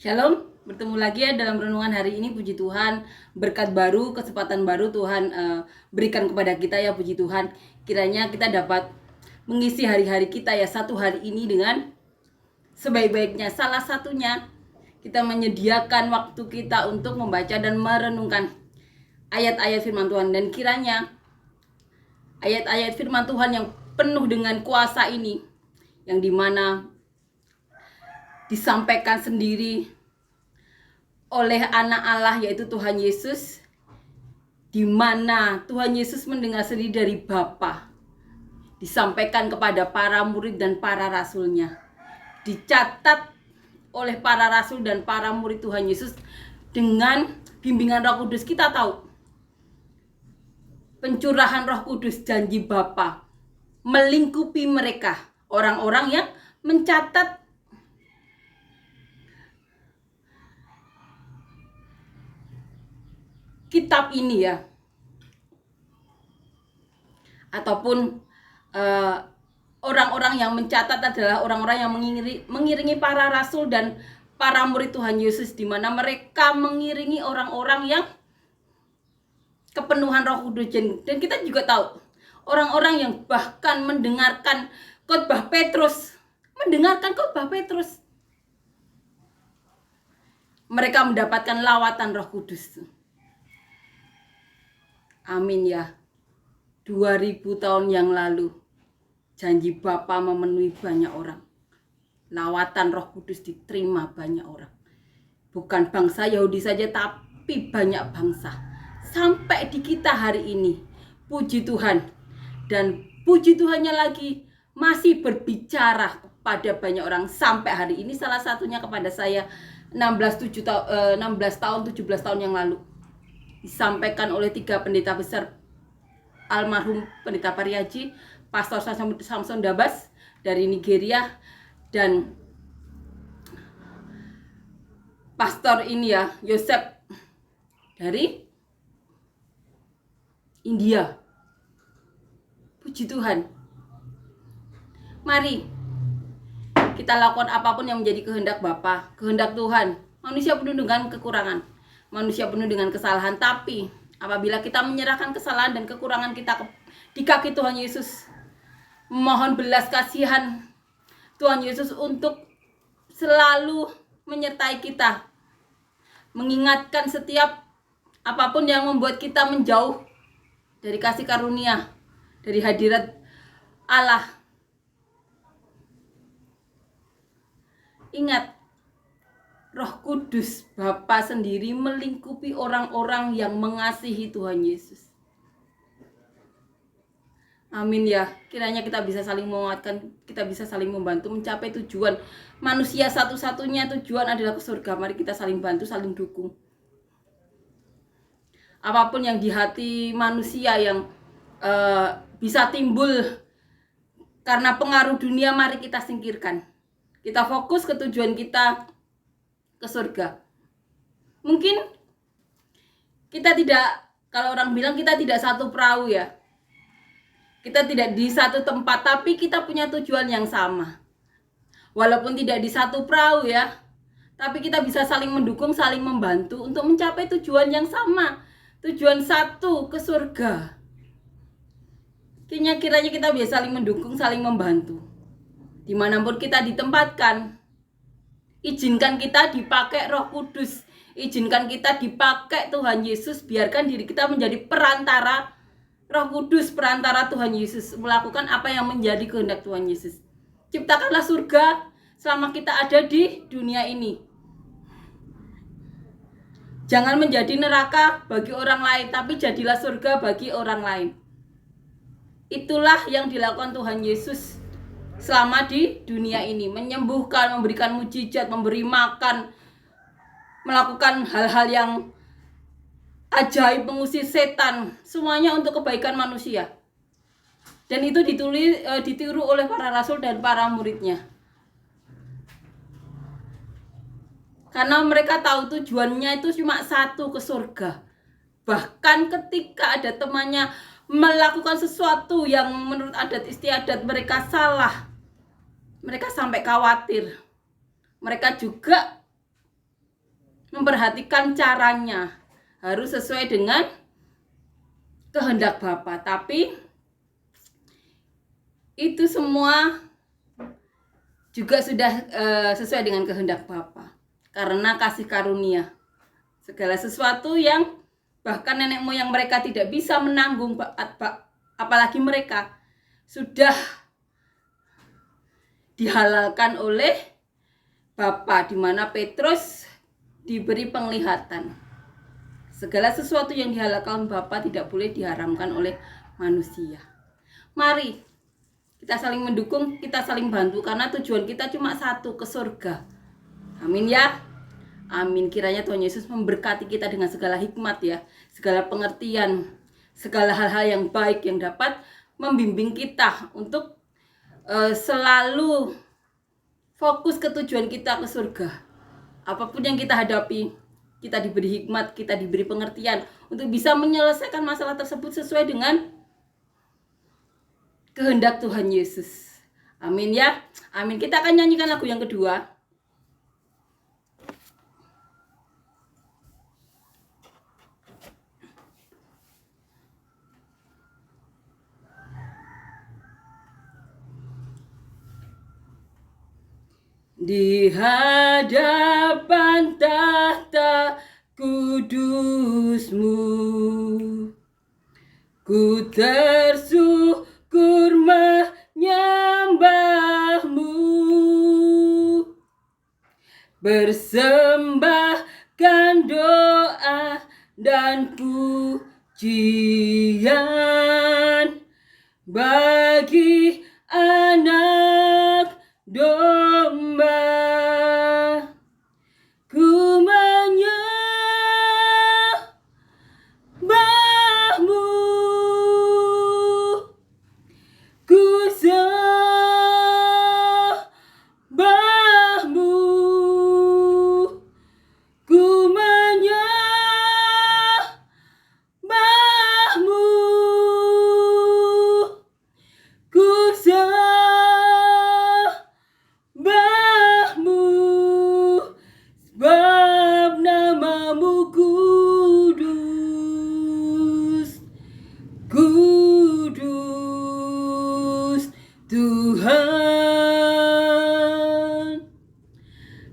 Shalom, bertemu lagi ya dalam renungan hari ini. Puji Tuhan, berkat baru, kesempatan baru Tuhan berikan kepada kita ya, puji Tuhan. Kiranya kita dapat mengisi hari-hari kita ya, satu hari ini dengan sebaik-baiknya. Salah satunya kita menyediakan waktu kita untuk membaca dan merenungkan ayat-ayat firman Tuhan. Dan kiranya ayat-ayat firman Tuhan yang penuh dengan kuasa ini, yang dimana disampaikan sendiri oleh anak Allah yaitu Tuhan Yesus, di mana Tuhan Yesus mendengar sendiri dari Bapa, disampaikan kepada para murid dan para rasulnya, dicatat oleh para rasul dan para murid Tuhan Yesus dengan bimbingan Roh Kudus. Kita tahu pencurahan Roh Kudus, janji Bapa melingkupi mereka, orang-orang yang mencatat kitab ini ya, ataupun orang-orang yang mencatat adalah orang-orang yang mengiringi para rasul dan para murid Tuhan Yesus, di mana mereka mengiringi orang-orang yang kepenuhan Roh Kudus. Dan kita juga tahu orang-orang yang bahkan mendengarkan khotbah Petrus, mereka mendapatkan lawatan Roh Kudus. Amin ya. 2000 tahun yang lalu janji Bapa memenuhi banyak orang. Lawatan Roh Kudus diterima banyak orang. Bukan bangsa Yahudi saja, tapi banyak bangsa. Sampai di kita hari ini. Puji Tuhan. Dan puji Tuhannya lagi masih berbicara kepada banyak orang sampai hari ini. Salah satunya kepada saya 16 tahun 17 tahun yang lalu. Disampaikan oleh 3 pendeta besar, almarhum Pendeta Pariaji, Pastor Samson Dabas dari Nigeria, dan Pastor ini ya, Yosef dari India. Puji Tuhan. Mari kita lakukan apapun yang menjadi kehendak Bapa, kehendak Tuhan. Manusia penuh dengan kekurangan, manusia penuh dengan kesalahan, tapi apabila kita menyerahkan kesalahan dan kekurangan kita di kaki Tuhan Yesus, mohon belas kasihan Tuhan Yesus untuk selalu menyertai kita, mengingatkan setiap apapun yang membuat kita menjauh dari kasih karunia, dari hadirat Allah. Ingat, Roh Kudus Bapa sendiri melingkupi orang-orang yang mengasihi Tuhan Yesus. Amin ya. Kiranya kita bisa saling menguatkan, kita bisa saling membantu mencapai tujuan. Manusia satu-satunya tujuan adalah ke surga. Mari kita saling bantu, saling dukung. Apapun yang di hati manusia yang bisa timbul karena pengaruh dunia, mari kita singkirkan. Kita fokus ke tujuan kita, ke surga. Mungkin kita tidak, kalau orang bilang kita tidak satu perahu ya, kita tidak di satu tempat, tapi kita punya tujuan yang sama. Walaupun tidak di satu perahu ya, tapi kita bisa saling mendukung, saling membantu untuk mencapai tujuan yang sama, tujuan satu, ke surga. Kiranya kita bisa saling mendukung, saling membantu. Dimanapun kita ditempatkan, izinkan kita dipakai Roh Kudus, izinkan kita dipakai Tuhan Yesus. Biarkan diri kita menjadi perantara Roh Kudus, perantara Tuhan Yesus, melakukan apa yang menjadi kehendak Tuhan Yesus. Ciptakanlah surga selama kita ada di dunia ini. Jangan menjadi neraka bagi orang lain, tapi jadilah surga bagi orang lain. Itulah yang dilakukan Tuhan Yesus selama di dunia ini, menyembuhkan, memberikan mujizat, memberi makan, melakukan hal-hal yang ajaib, mengusir setan, semuanya untuk kebaikan manusia. Dan itu ditiru oleh para rasul dan para muridnya. Karena mereka tahu tujuannya itu cuma satu, ke surga. Bahkan ketika ada temannya melakukan sesuatu yang menurut adat istiadat mereka salah, mereka sampai khawatir. Mereka juga memperhatikan caranya, harus sesuai dengan kehendak Bapa. Tapi itu semua juga sudah sesuai dengan kehendak Bapa, karena kasih karunia. Segala sesuatu yang bahkan nenek moyang mereka tidak bisa menanggung, apalagi mereka, sudah dihalalkan oleh Bapa, di mana Petrus diberi penglihatan. Segala sesuatu yang dihalalkan Bapa tidak boleh diharamkan oleh manusia. Mari kita saling mendukung, kita saling bantu, karena tujuan kita cuma satu, ke surga. Amin ya. Amin. Kiranya Tuhan Yesus memberkati kita dengan segala hikmat ya, segala pengertian, segala hal-hal yang baik yang dapat membimbing kita untuk selalu fokus ke tujuan kita, ke surga. Apapun yang kita hadapi, kita diberi hikmat, kita diberi pengertian untuk bisa menyelesaikan masalah tersebut sesuai dengan kehendak Tuhan Yesus. Amin ya. Amin. Kita akan nyanyikan lagu yang kedua. Di hadapan tahta kudus-Mu, ku tersyukur menyembah-Mu, persembahkan doa dan pujian bagi anak domba. Ku menyembah-Mu, ku sembah-Mu, ku menyembah-Mu, ku sembah-Mu, sebab nama-Mu kudus, kudus Tuhan,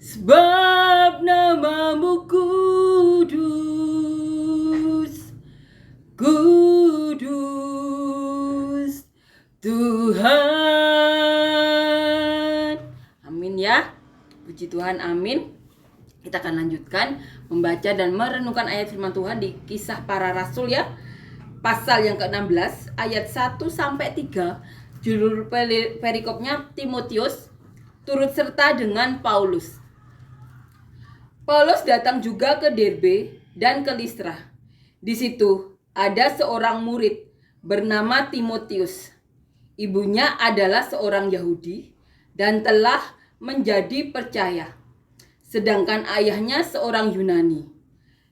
sebab nama-Mu kudus, kudus Tuhan. Amin ya. Puji Tuhan, amin. Kita akan lanjutkan membaca dan merenungkan ayat firman Tuhan di Kisah Para Rasul ya. Pasal yang ke-16 ayat 1 sampai 3. Judul perikopnya Timotius turut serta dengan Paulus. Paulus datang juga ke Derbe dan ke Listra. Di situ ada seorang murid bernama Timotius. Ibunya adalah seorang Yahudi dan telah menjadi percaya, sedangkan ayahnya seorang Yunani.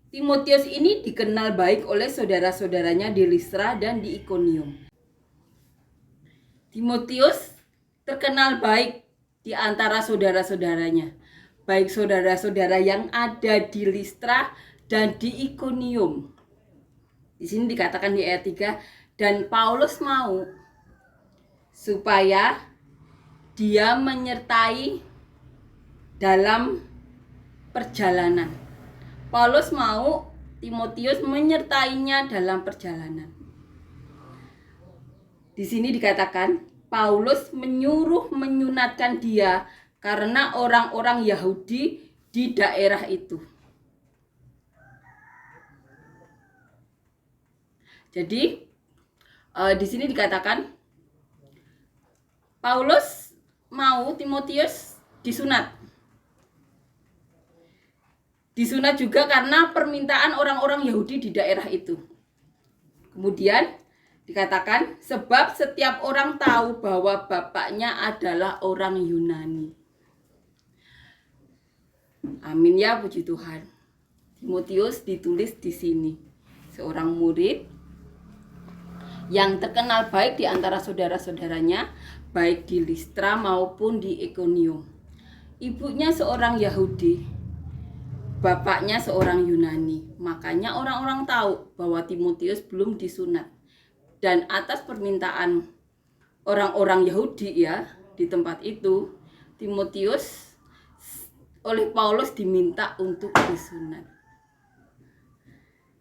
Timotius ini dikenal baik oleh saudara-saudaranya di Listra dan di Ikonium. Timotius terkenal baik di antara saudara-saudaranya, baik saudara-saudara yang ada di Listra dan di Ikonium. Di sini dikatakan di ayat 3, dan Paulus mau supaya dia menyertai dalam perjalanan. Paulus mau Timotius menyertainya dalam perjalanan. Di sini dikatakan Paulus menyuruh menyunatkan dia karena orang-orang Yahudi di daerah itu. Jadi di sini dikatakan Paulus mau Timotius disunat. Disunat juga karena permintaan orang-orang Yahudi di daerah itu. Kemudian dikatakan sebab setiap orang tahu bahwa bapaknya adalah orang Yunani. Amin ya, puji Tuhan. Timotius ditulis di sini, seorang murid yang terkenal baik di antara saudara-saudaranya, baik di Listra maupun di Ikonium. Ibunya seorang Yahudi bapaknya seorang Yunani. Makanya orang-orang tahu bahwa Timotius belum disunat. Dan atas permintaan orang-orang Yahudi ya di tempat itu, Timotius oleh Paulus diminta untuk disunat.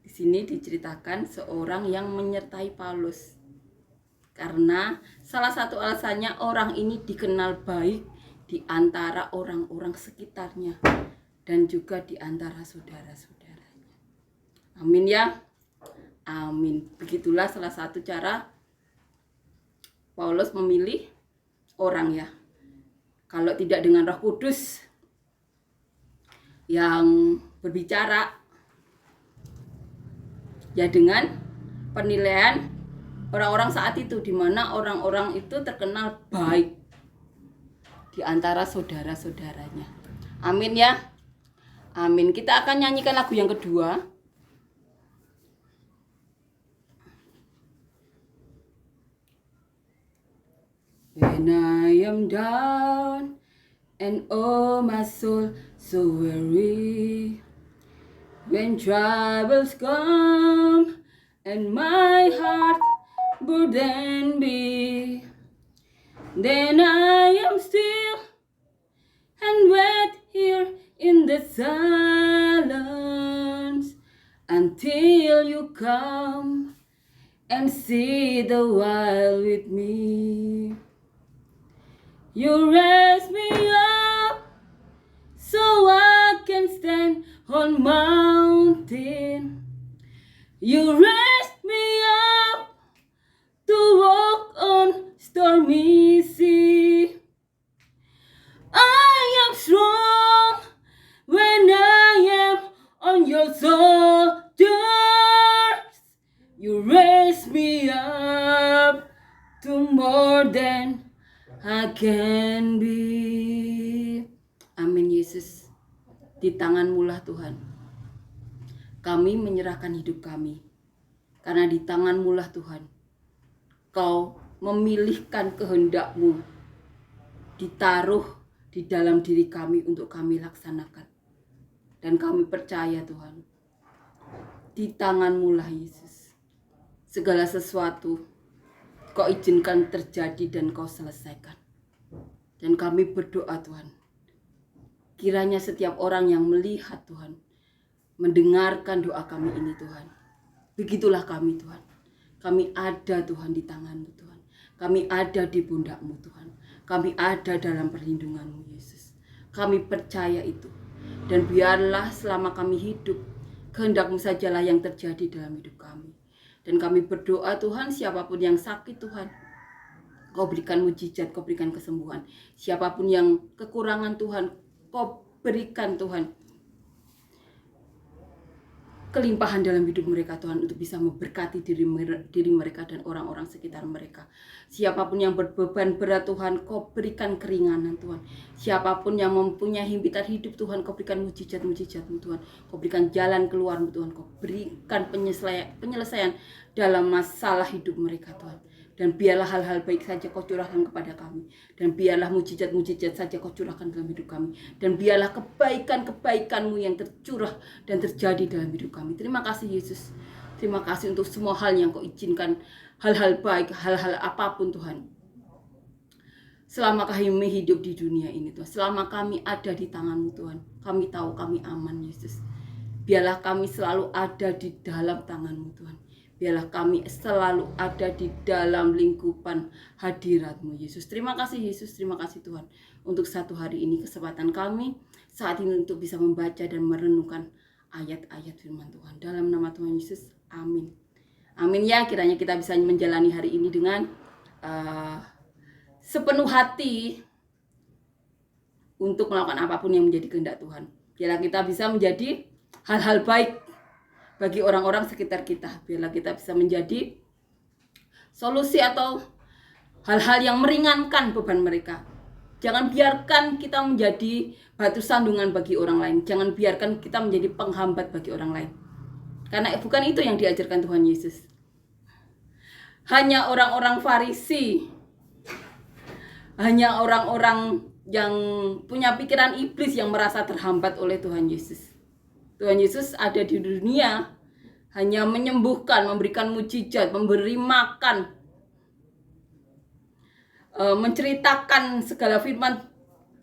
Di sini diceritakan seorang yang menyertai Paulus. Karena salah satu alasannya orang ini dikenal baik di antara orang-orang sekitarnya dan juga di antara saudara-saudaranya. Amin ya. Amin. Begitulah salah satu cara Paulus memilih orang ya. Kalau tidak dengan Roh Kudus yang berbicara, ya dengan penilaian orang-orang saat itu, di mana orang-orang itu terkenal baik di antara saudara-saudaranya. Amin ya. Amin. Kita akan nyanyikan lagu yang kedua. When I am down and oh my soul so weary, when troubles come and my heart burden be, then I am still and wait here in the silence until you come and see the wild with me. You raise me up so I can stand on mountain. You raise me up to walk on stormy sea. I am strong when I am on your shoulders. You raise me up to more than I can be. Amin Yesus. Di tangan-Mu lah Tuhan kami menyerahkan hidup kami. Karena di tangan-Mu lah Tuhan Kau memilihkan kehendak-Mu ditaruh di dalam diri kami untuk kami laksanakan. Dan kami percaya Tuhan, di tangan-Mu lah Yesus segala sesuatu Kau izinkan terjadi dan Kau selesaikan. Dan kami berdoa Tuhan, kiranya setiap orang yang melihat Tuhan, mendengarkan doa kami ini Tuhan. Begitulah kami Tuhan. Kami ada Tuhan di tangan-Mu Tuhan. Kami ada di pundak-Mu Tuhan. Kami ada dalam perlindungan-Mu Yesus. Kami percaya itu. Dan biarlah selama kami hidup, kehendak-Mu sajalah yang terjadi dalam hidup kami. Dan kami berdoa Tuhan, siapapun yang sakit Tuhan, Kau berikan mujizat, Kau berikan kesembuhan. Siapapun yang kekurangan Tuhan, Kau berikan Tuhan kelimpahan dalam hidup mereka Tuhan, untuk bisa memberkati diri mereka dan orang-orang sekitar mereka. Siapapun yang berbeban berat Tuhan, Kau berikan keringanan Tuhan. Siapapun yang mempunyai himpitan hidup Tuhan, Kau berikan mujizat-mujizat-Mu Tuhan. Kau berikan jalan keluar-Mu Tuhan. Kau berikan penyelesaian dalam masalah hidup mereka Tuhan. Dan biarlah hal-hal baik saja Kau curahkan kepada kami. Dan biarlah mujizat-mujizat saja Kau curahkan dalam hidup kami. Dan biarlah kebaikan-kebaikan-Mu yang tercurah dan terjadi dalam hidup kami. Terima kasih Yesus. Terima kasih untuk semua hal yang Kau izinkan. Hal-hal baik, hal-hal apapun Tuhan. Selama kami hidup di dunia ini Tuhan. Selama kami ada di tangan-Mu Tuhan. Kami tahu kami aman Yesus. Biarlah kami selalu ada di dalam tangan-Mu Tuhan. Biarlah kami selalu ada di dalam lingkupan hadirat-Mu Yesus. Terima kasih Yesus, terima kasih Tuhan. Untuk satu hari ini kesempatan kami saat ini untuk bisa membaca dan merenungkan ayat-ayat firman Tuhan. Dalam nama Tuhan Yesus, amin. Amin ya, kiranya kita bisa menjalani hari ini dengan sepenuh hati untuk melakukan apapun yang menjadi kehendak Tuhan. Biarlah kita bisa menjadi hal-hal baik bagi orang-orang sekitar kita. Biarlah kita bisa menjadi solusi atau hal-hal yang meringankan beban mereka. Jangan biarkan kita menjadi batu sandungan bagi orang lain. Jangan biarkan kita menjadi penghambat bagi orang lain. Karena bukan itu yang diajarkan Tuhan Yesus. Hanya orang-orang Farisi, hanya orang-orang yang punya pikiran iblis yang merasa terhambat oleh Tuhan Yesus. Tuhan Yesus ada di dunia hanya menyembuhkan, memberikan mujizat, memberi makan, menceritakan segala firman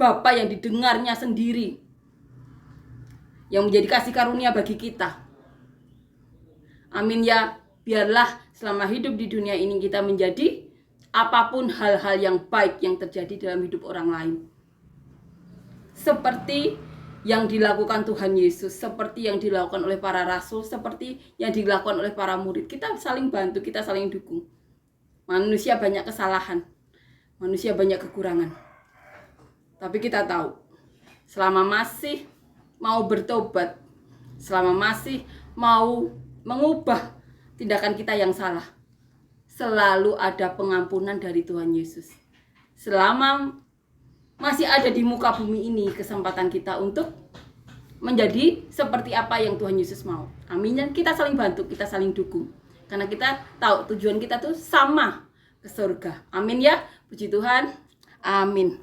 Bapa yang didengarnya sendiri, yang menjadi kasih karunia bagi kita. Amin ya. Biarlah selama hidup di dunia ini kita menjadi apapun hal-hal yang baik yang terjadi dalam hidup orang lain, seperti yang dilakukan Tuhan Yesus, seperti yang dilakukan oleh para rasul, seperti yang dilakukan oleh para murid. Kita saling bantu, kita saling dukung. Manusia banyak kesalahan, manusia banyak kekurangan, tapi kita tahu selama masih mau bertobat, selama masih mau mengubah tindakan kita yang salah, selalu ada pengampunan dari Tuhan Yesus. Selama masih ada di muka bumi ini kesempatan kita untuk menjadi seperti apa yang Tuhan Yesus mau. Amin. Kita saling bantu, kita saling dukung. Karena kita tahu tujuan kita tuh sama, ke surga. Amin ya. Puji Tuhan. Amin.